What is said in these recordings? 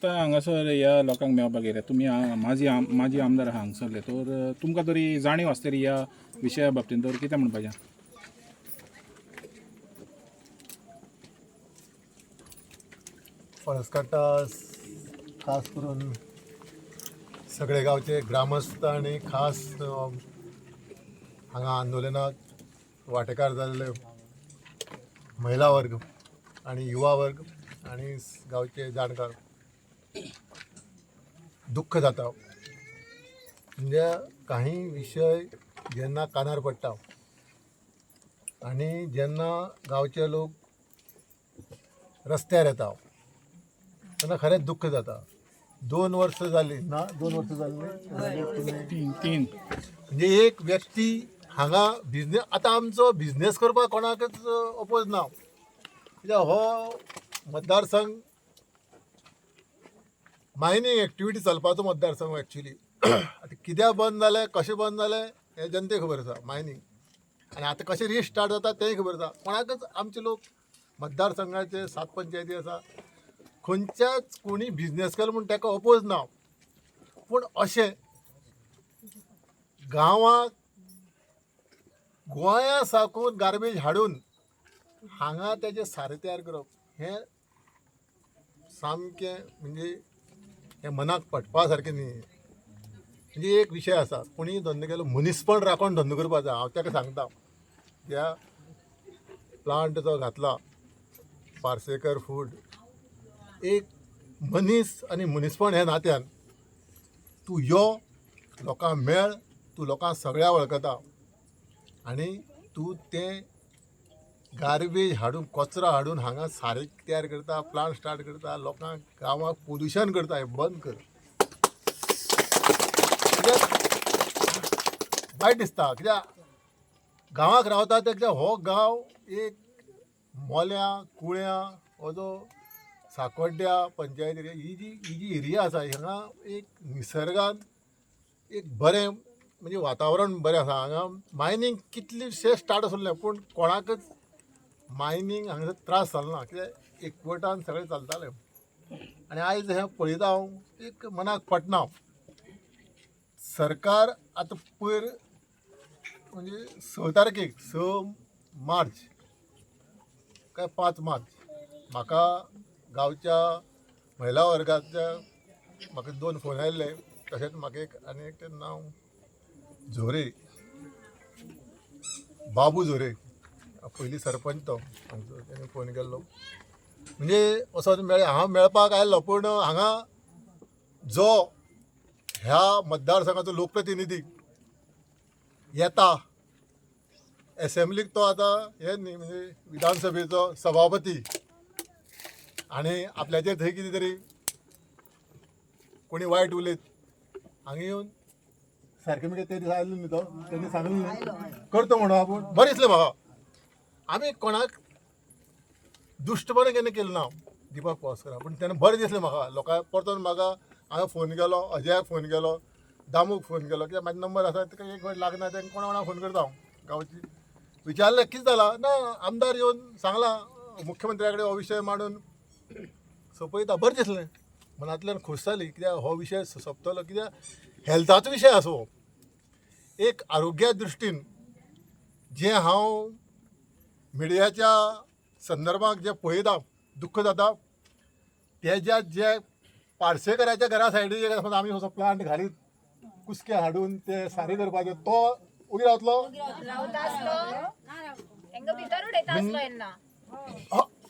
आतां हांगासर ह्या लोकांक मेळपाक येता तुमी माजी आमदार आहा हांगसरले तर तुमकां तरी जाणीव आसतली ह्या विशया बाबतींत तर कितें म्हणपाचें? फणसकाटा खास करून सगळे गांवचे ग्रामस्थ आणि खास हांगा आंदोलनात वांटेकार जाल्ले महिला वर्ग आणि युवा वर्ग आणि गांवचे जाणकार दुःख जाता. म्हणजे काही विशय जेन्ना कानार पडटा आणि जेन्ना गांवचे लोक रस्त्यार येता तेन्ना खरेंच दुःख जाता. 2 वर्सां जाली ना, 2 वर्सां जाली तीन म्हणजे एक व्यक्ती हांगा बिझनेस, आतां आमचो बिझनेस करपाक कोणाकच अपोज ना. कित्याक हो मतदारसंघ मायनींग एक्टिविटी चलपाचो मतदारसंघ एक्चुली. आतां कित्याक बंद जालें, कशें बंद जालें हें जनतेक खबर आसा मायनींग, आनी आतां कशें रिस्टार्ट जाता तेंय खबर आसा. कोणाकच आमचे लोक मतदारसंघाचे 7 पंचायती आसा, खंयच्याच कोणी बिझनेस केलो म्हूण ताका अपोज ना. पूण अशें गांवांत गोंया साकून गार्बेज हाडून हांगा तेजे सारें तयार करप हें सामकें म्हणजे हें मनाक पटपा सारकें न्ही. म्हणजे एक विशय आसा, कोणी धंदो केलो मनीसपण राखून धंदो करपाक जाय. हांव ताका सांगता, त्या प्लांट जो घातला पार्सेकर फूड, एक मनीस आनी मनीसपण ह्या नात्यान तूं यो, लोकांक मेळ, तूं लोकांक सगळ्या वळखता आनी तूं तें गार्बेज हाडून कचरो हाडून हांगा सारें तयार करता, प्लांट स्टार्ट करता, लोकांक गांवांक पोल्युशन करता. हें बंद कर. वायट दिसता कित्याक गांवांत रावता तेका हो गांव एक मोल्या कुळ्या हो जो साकोड्ड्या पंचायत एरिया ही जी एरिया आसा हांगा एक निसर्गान एक बरें म्हणजे वातावरण बरें आसा. हांगा मायनींग कितलेशे स्टार्ट आसले पूण कोणाकच मायनींग हांगासर त्रास जालो ना, कित्याक एकवटान सगळें चलतालें. आनी आयज हें पळयता हांव, एक मनाक पटना. सरकार आतां पयर म्हणजे 6 तारखेक 6 मार्च काय 5 मार्च म्हाका गांवच्या महिला वर्गाच्या म्हाका 2 फोन आयिल्ले. तशेंच म्हाका आनी एक नांव झोरे, बाबू झोरे, पयलीं सरपंच तो आमचो, तेणें फोन केल्लो. म्हणजे असो हांव मेळपाक आयिल्लो पूण हांगा जो ह्या मतदारसंघाचो लोकप्रतिनिधी येता एसेंब्लीक, तो आतां हे न्ही म्हणजे विधानसभेचो सभापती, आनी आपल्याचेर थंय कितें तरी कोणी वायट उलयत हांगा येवन सारकें म्हणजे ते दिसा आयलो न्ही तो, तेणी सांगलें करता म्हणून. आपूण बरें दिसलें म्हाका. आमी कोणाक दुश्टपणां केन्ना केलें ना दिपक पावसकाराक, पूण तेन्ना बरें दिसलें म्हाका. लोकांक परतून म्हाका हांवें फोन केलो, अजयाक फोन केलो, दामूक फोन केलो, कित्याक म्हाजो नंबर आसा ताका एक फावट लागना तेंका कोणा फोन करता हांव गांवची. विचारलें कितें जालां ना, आमदार येवन सांगलां मुख्यमंत्र्या कडेन हो विशय मांडून सोंपयता. बरें दिसलें, मनांतल्यान खूश जाली, कित्याक हो विशय सोंपतलो. कित्याक हेल्थाचो विशय आसो, एक आरोग्या दृश्टीन जें हांव मिडियाच्या संदर्भांत जें पळयता दुख्ख जाता, तेज्या जे पार्सेकराच्या घरा सायडीक आमी असो प्लांट घालीत कुसके हाडून ते सारें करपाचें, तो उगी रावतलो.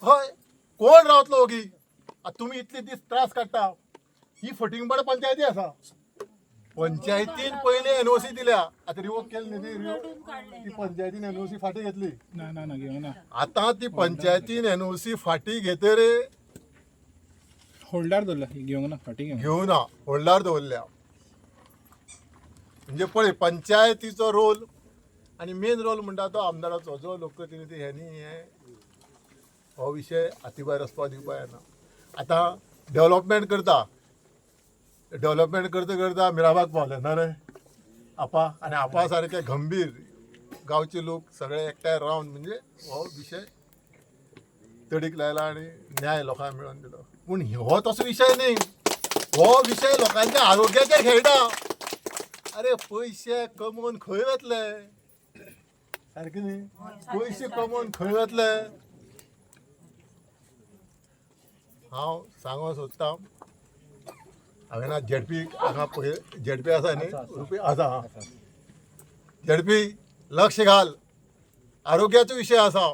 हय, कोण रावतलो ओगी? आतां तुमी इतले दीस त्रास काडटा. ही फटिंगपण पंचायती आसा, पंचायतीन पयलीं एनओसी दिल्या, आतां रिवोक केली न्ही ती पंचायतीन एनओसी फाटी घेतली. ना घेवंक ना. आतां ती पंचायतीन एनओसी फाटी घेतरे होल्डार दवरला, घेवंक ना, फाटी घेवं ना, होल्डार दवरल्या. म्हणजे पळय पंचायतीचो रोल आनी मेन रोल म्हणटा तो आमदाराचो, जो लोकप्रतिनिधी हेनी हो विशय हाती भायर वचपाक दिवपाक येना. आतां डेव्हलपमेंट करता करता मिराबाग पावले ना रे आपा, आनी आपा सारके गंभीर गांवचे लोक सगळे एकठांय रावन म्हणजे हो विशय तडीक लायला आनी न्याय लोकांक मेळोवन दिलो. पूण हो तसो विशय न्ही. हो विषय लोकांच्या आरोग्याचेर खेळटा. अरे पैसे कमोवन खंय वतले, सारकें न्ही? पैसे कमोवन खंय वतले? हांव सांगूंक सोदतां, हांवें आज झेडपी हांगा पळय, झेडपी आसा न्ही, रुपी आसा, झेडपी लक्ष घाल, आरोग्याचो विशय आसा.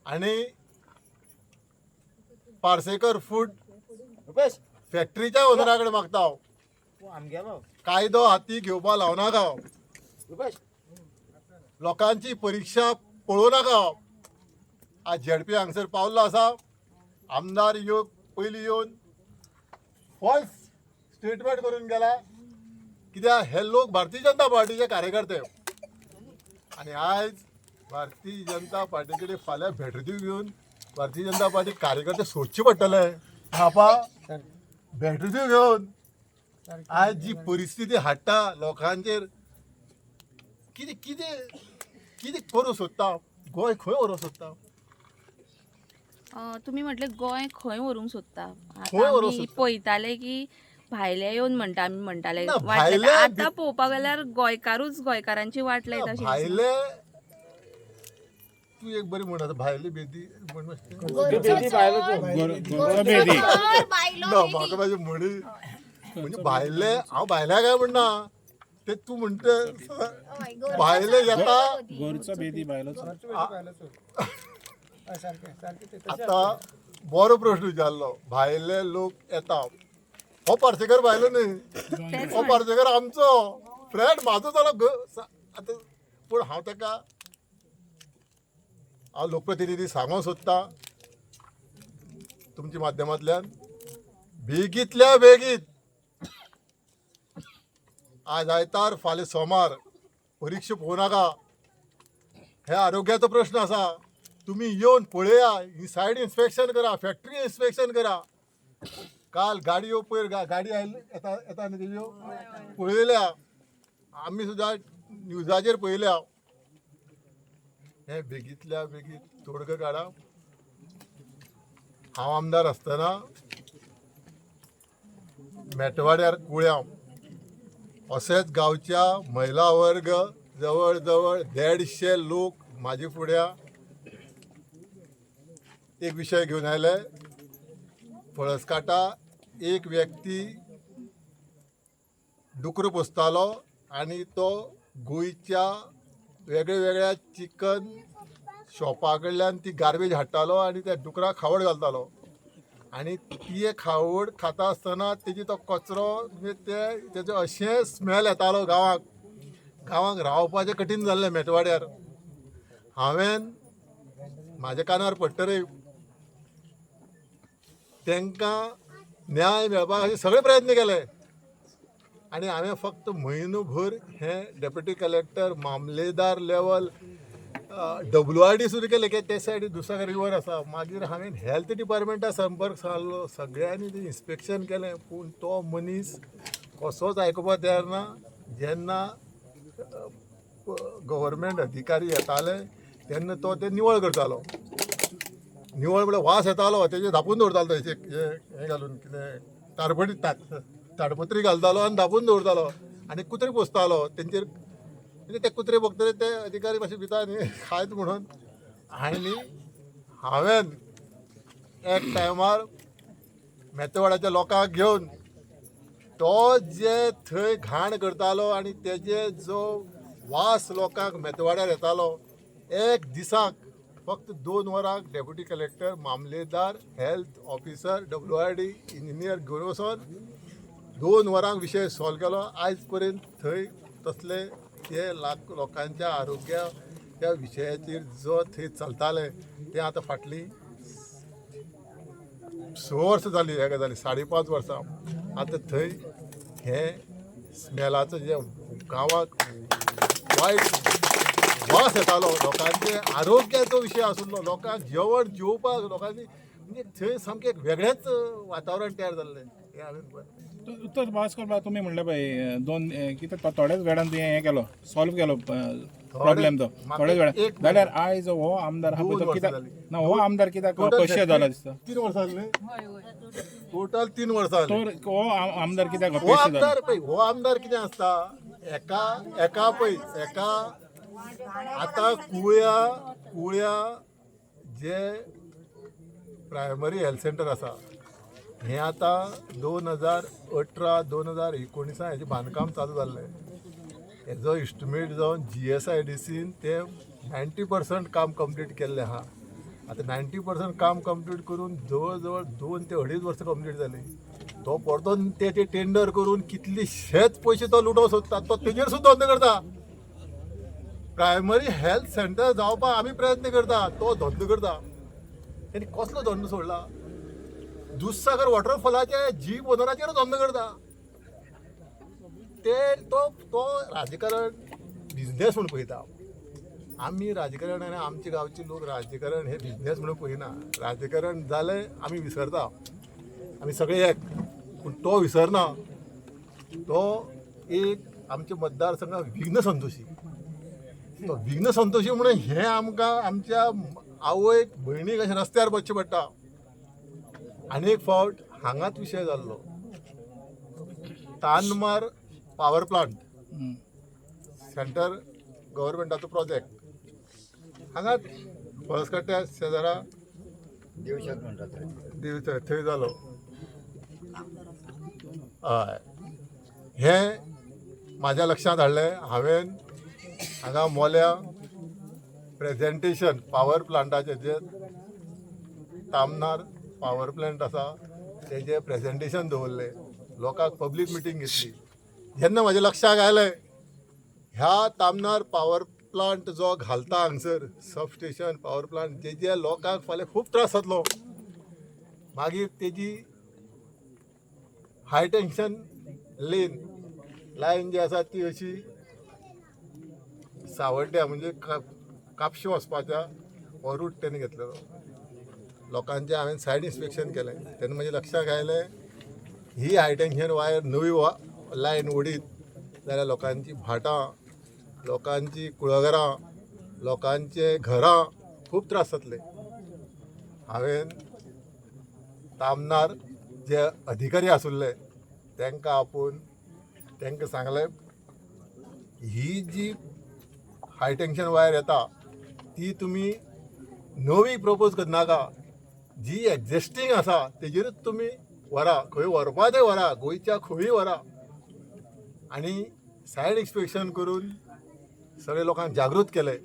आनी पार्सेकर फूड फॅक्टरीच्या ओनरा कडेन मागता हांव, कायदो हाती घेवपा लावनाका. लोकांची परीक्षा पळोवं नाका. आज झेडपी हांगसर पावल्लो आसा. आमदार पयलीं येवन फॉल्स स्टेटमेंट करून गेला, कित्याक हे लोक भारतीय जनता पार्टीचे कार्यकर्ते. आनी आयज भारतीय जनता पार्टी कडेन फाल्यां भेटऱ्यो घेवन भारतीय जनता पार्टी कार्यकर्ते सोदचे पडटले. बापा भेटऱ्यो घेवन आयज जी परिस्थिती हाडटा लोकांचेर, कितें कितें कितें करूं सोदता, गोंय खंय व्हरूंक सोदता? तुम्ही म्हटले गोंय खंय व्हरूंक सोदता. खंय व्हरूंक आमी सोदता? पळयताले की भायले येवन म्हणटा, आमी म्हणटाले ना, वाट भायले लायता. आतां पळोवपाक गेल्यार गोंयकारांची वाट लायता अशी दिसता. भायले तू एक बरी म्हणत भायली बेदी म्हण मातशें. गोरचो बेदी. ना म्हाका म्हाजे म्हणी म्हणजे भायले, हांव भायल्या काय म्हणना, ते तू म्हणते भायले येता. गोरचो बेदी बायलोचो. आता बरो प्रश्न विचारलो. भायले लोक येता, हो पार्सेकर भायलो न्ही, हो पार्सेकर आमचो फ्रेंड, म्हाजो जालो. आतां पूण हांव ताका, हांव लोकप्रतिनिधी सांगूंक सोदतां तुमच्या माध्यमांतल्यान, बेगींतल्या बेगीन आज आयतार फाल्यां सोमार परीक्षा पळोवं नाका. हे आरोग्याचो प्रश्न आसा. तुमी येवन पळया, सायड इन्स्पेक्शन करा, फॅक्टरी इन्स्पेक्शन करा. काल गाडयो पयर गाडी आयली येता न्ही तेज्यो पळयल्या, आमी सुद्दां न्यूजाचेर पळयल्या. हे बेगींतल्या बेगीन तोडगो काडा. हांव आमदार आसतना मेटवाड्यार कुळ्या अशेंच गांवच्या महिला वर्ग जवळ जवळ 150 लोक म्हाजे फुड्या एक विशय घेवन आयले. फळसकाटा एक व्यक्ती डुकरो पोसतालो आनी तो गोंयच्या वेगळ्या वेगळ्या चिकन शॉपा कडल्यान ती गार्बेज हाडटालो आनी त्या डुकराक खावड घालतालो. आनी ती खावड खाता आसतना तेजी तो कचरो, म्हणजे तेजो अशें स्मेल येतालो गांवाक. गांवांक रावपाचें कठीण जाल्लें मेटवाड्यार. हांवें म्हाज्या कानार पडटरे तांकां न्याय मेळपाक अशे सगळे प्रयत्न केले. आनी हांवें फक्त म्हयनोभर हें डेप्युटी कलेक्टर, मामलेदार लेवल, WRD सुरू केले की ते सायडी दुसऱ्या रिवर आसा. मागीर हांवें हेल्थ डिपार्टमेंटा संपर्क सारलो, सगळ्यांनी तें इन्स्पेक्शन केलें. पूण तो मनीस कसोच आयकुपाक तयार ना. जेन्ना गव्हर्मेंट अधिकारी येताले तेन्ना तो ते निवळ करतालो. निवळ म्हळ्यार वास येतालो, तेजे धापून दवरतालो थंयचे हें घालून, कितें ताडपत्री घालतालो आनी धापून दवरतालो. आनी कुत्रे पोसतालो तेंचेर. म्हणजे ते कुत्रे बघतले ते अधिकारी मातशे भिता न्ही खायत म्हणून. आनी हांवें एक टायमार मेतवाड्याच्या लोकांक घेवन तो जे थंय घाण करतालो आनी तेजे जो वास लोकांक मेतवाड्यार येतालो, एक दिसाक फक्त 2 वरांक डेप्युटी कलेक्टर, मामलेदार, हेल्थ ऑफिसर, WRD इंजिनियर घेवन वचोन 2 वरांक विशय सॉल्व केलो. आयज पर्यंत थंय तसले ते लोकांच्या आरोग्या त्या विशयाचेर जो थंय चलताले ते आतां फाटलीं 6 वर्सां जालीं. हे गजाली 5.5 वर्सां. आतां थंय हे स्मेलाचो जे गांवाक वायट वास येतालो, लोकांचे आरोग्याचो विशय आशिल्लो, लोकांक जेवण जेवपाक लोकांनी म्हणजे थंय सामकें एक वेगळेंच वातावरण तयार जाल्लें. हें हांवें पळयलें. तर भास्कर बा तुमी म्हणले पळय 2 कितें थोड्याच वेळान तुवें हें केलो, सॉल्व केलो प्रॉब्लेम तो थोड्याच वेळान. जाल्यार आयज हो आमदार आहा पळय तो कित्याक ना, हो आमदार कित्याक पयशे जाला दिसता. 3 वर्सां जालीं. टोटल 3 वर्सां जाली. तो हो आमदार कित्याक हो अपयशी जालो? आमदार पळय, हो आमदार कितें आसता, एका पळय एका आतां कुळ्या जे प्रायमरी हेल्थ सेंटर आसा हें आतां 2018-2019 हेजें बांदकाम चालू जाल्लें. हेजो इस्टिमेट जावन GSIDCन ते 90% काम कंप्लीट केल्लें आहा. आतां 90% काम कंप्लीट करून जवळ जवळ 2 ते 2.5 वर्सां कंप्लीट जाली. तो परतून तेचे टेंडर करून कितलेशेच पयशे तो लुटोवंक सोदता. तो तेजेर सुद्दां धंदो करता. प्रायमरी हेल्थ सेंटर जावपाक आमी प्रयत्न करता, तो धंदो करता. तेणी कसलो धंदो सोडला? दूधसागर वॉटरफॉलाचे जीप ओनराचेर धंदो करता. ते तो राजकारण बिझनेस म्हणून पळयता. आमी राजकारण आनी आमचे गांवचे लोक राजकारण हे बिझनेस म्हणून पळयना. राजकारण जालें आमी विसरता, आमी सगळे एक. पूण तो विसरना. तो एक आमच्या मतदारसंघात विघ्न संतोशी. तो विघ्न संतोशी म्हणून हें आमकां आमच्या आवयक भयणीक अशें रस्त्यार बसचें पडटा. आनी एक फावट हांगाच विशय जाल्लो, तानमार पावर प्लांट सेंटर गव्हर्मेंटाचो प्रोजेक्ट हांगाच पळसकट्ट्या शेजारा थंय जालो. हय, हें म्हाज्या लक्षांत हाडलें. हांवें हांगा मोल्या प्रेजेंटेशन पावर प्लांटाचें जे तामनार पावर प्लांट आसा तेजें प्रेजेंटेशन दवरलें. लोकांक पब्लीक मिटींग घेतली. जेन्ना म्हाज्या लक्षाक आयलें ह्या तामनार पावर प्लांट जो घालता हांगसर सबस्टेशन पावर प्लांट जे लोकांक फाल्यां खूब त्रास जातलो. मागीर तेजी हाय टेंशन लायन जी आसा ती अशी सावड्ड्या म्हणजे कापशी वचपाच्या हो रूट तेणी घेतलेलो. लोकांचें हांवें सायड इन्स्पेक्शन केलें. तेन्ना म्हज्या लक्षाक आयलें ही हाय टेंशन वायर नवी लायन ओडीत जाल्यार लोकांची भाटां, लोकांची कुळागरां, लोकांचे घरां खूब त्रास जातले. हांवें तामनार जे अधिकारी आसुल्ले तांकां सांगलें ही जी हाय टेंशन वायर येता ती तुमी नवी प्रपोज करनाका. जी एक्झिस्टींग आसा तेजेरूच तुमी व्हरा, खंय व्हरपा ते व्हरा, गोंयच्या खंयूय व्हरा. आनी सायड इन्स्पेक्शन करून सगळे लोकांक जागृत केले.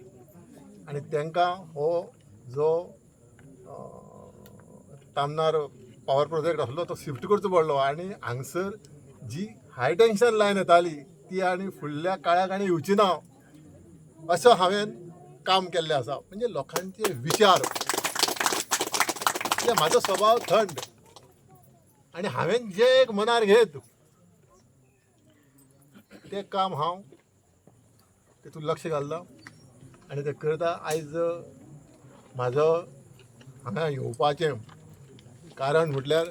आनी तांकां हो जो तामनार पावर प्रोजेक्ट आसलो तो शिफ्ट करचो पडलो. आनी हांगसर जी हाय टेंशन लायन येताली ती आनी फुडल्या काळाक आनी येवची ना असो हांवें काम केल्लें आसा. म्हणजे लोकांचे विचार, म्हणजे म्हाजो स्वभाव थंड. आनी हांवें जे एक मनार घेत तें काम हांव तेतून लक्ष घालता आनी तें करता. आयज म्हाजो हांगा येवपाचें कारण म्हटल्यार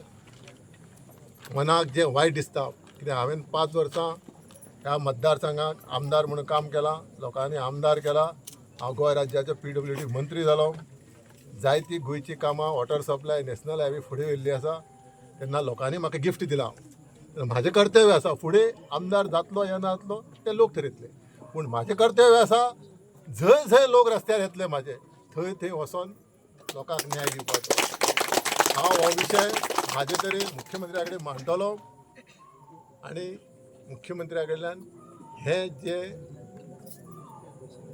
मनाक जें वायट दिसता. कित्याक हांवें 5 वर्सां ह्या मतदारसंघाक आमदार म्हणून काम केलां. लोकांनी आमदार केला. हांव गोंय राज्याचो PWD मंत्री जालो. जायतीं गोंयचीं कामां वॉटर सप्लाय नॅशनल हायवे फुडें व्हेल्ली आसा. तेन्ना लोकांनी म्हाका गिफ्ट दिलां. म्हाजें कर्तव्य आसा फुडें आमदार जातलो या नातलो ते लोक ठरयतले. पूण म्हाजें कर्तव्य आसा जंय जंय लोक रस्त्यार येतले म्हाजे थंय थंय वचोन लोकांक न्याय दिवपाचो. हांव हो विशय म्हाजे तरेन मुख्यमंत्र्या कडेन मांडटलो. आनी मुख्यमंत्र्या कडल्यान हे जे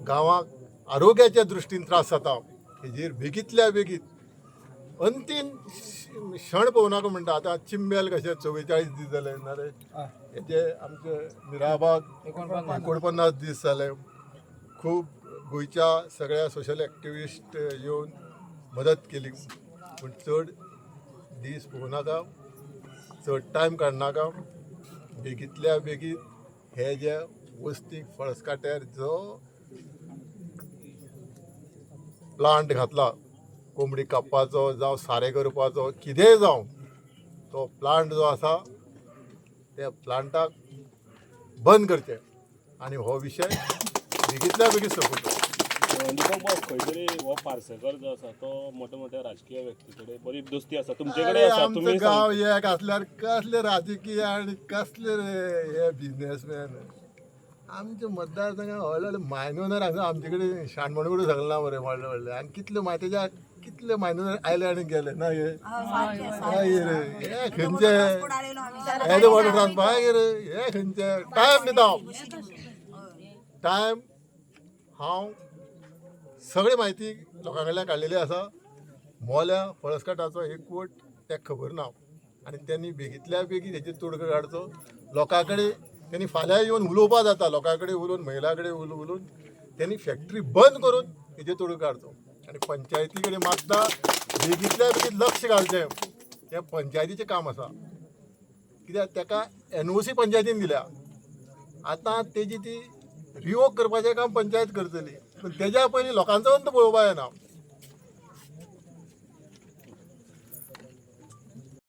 गांवांक आरोग्याच्या दृश्टीन त्रास जाता हेजेर बेगींतल्या बेगीन अंतीम क्षण पळोवनाका म्हणटा. आतां चिंबेल कशें 44 दीस जाले नारे हेजे आमचे मिराबाग 49 दीस जाले. खूब गोंयच्या सगळ्या सोशल एक्टिविस्ट येवन मदत केली. पूण चड दीस पळोवनाका, चड टायम काडनाका. बेगींतल्या बेगीन हे जे वस्तीक फळसकाट्यार जो प्लांट घातला कोंबडी कापपाचो जावं सारें करपाचो कितेंय जावं तो प्लांट जो आसा त्या प्लांटाक बंद करचें आनी हो विशय बेगींतल्या बेगीन सोंपोवचो. दीपक भाऊ खंय तरी हो पार्सेकर जो आसा तो मोठ्या मोठ्या राजकीय व्यक्ती कडेन बरी दोस्ती आसा तुमचे कडेन आसा आमचं तुम्ही गाव एक असल्यार कसले राजकीय आणि कसले हे बिझनेसमॅन आमचे मतदारसंघात व्हडले व्हडले मायनोनर हांगा आमचे कडेन शाणपण करून सगळना बरें व्हडले व्हडले आनी कितले तेज्या कितले मायनोनर आयले आनी गेले ना हे हे खंयचे हे वॉटर ट्रान्सफर हे खंयचे टायम दिता टायम हांव सगळी म्हायती लोकां कडल्यान काडलेली आसा मोल्या फळसकाटाचो एकवट ताका खबर ना आनी त्यांनी बेगींतल्या बेगीन हेचेर तोडगो काडचो लोकां कडेन त्यांनी फाल्यां येवन उलोवपा जाता लोकां कडेन उलोवन महिला कडेन उलोवन त्यांनी फॅक्टरी बंद करून हेचेर तोडगो काडचो आनी पंचायती कडेन मागता बेगींतल्या बेगीन लक्ष घालचें हें पंचायतीचें काम आसा कित्याक ताका NOC पंचायतीन दिल्या आतां तेजी ती रिवोक करपाचें काम पंचायत करतली पण तेज्या पयलीं लोकांचो अंत पळोवपा जायना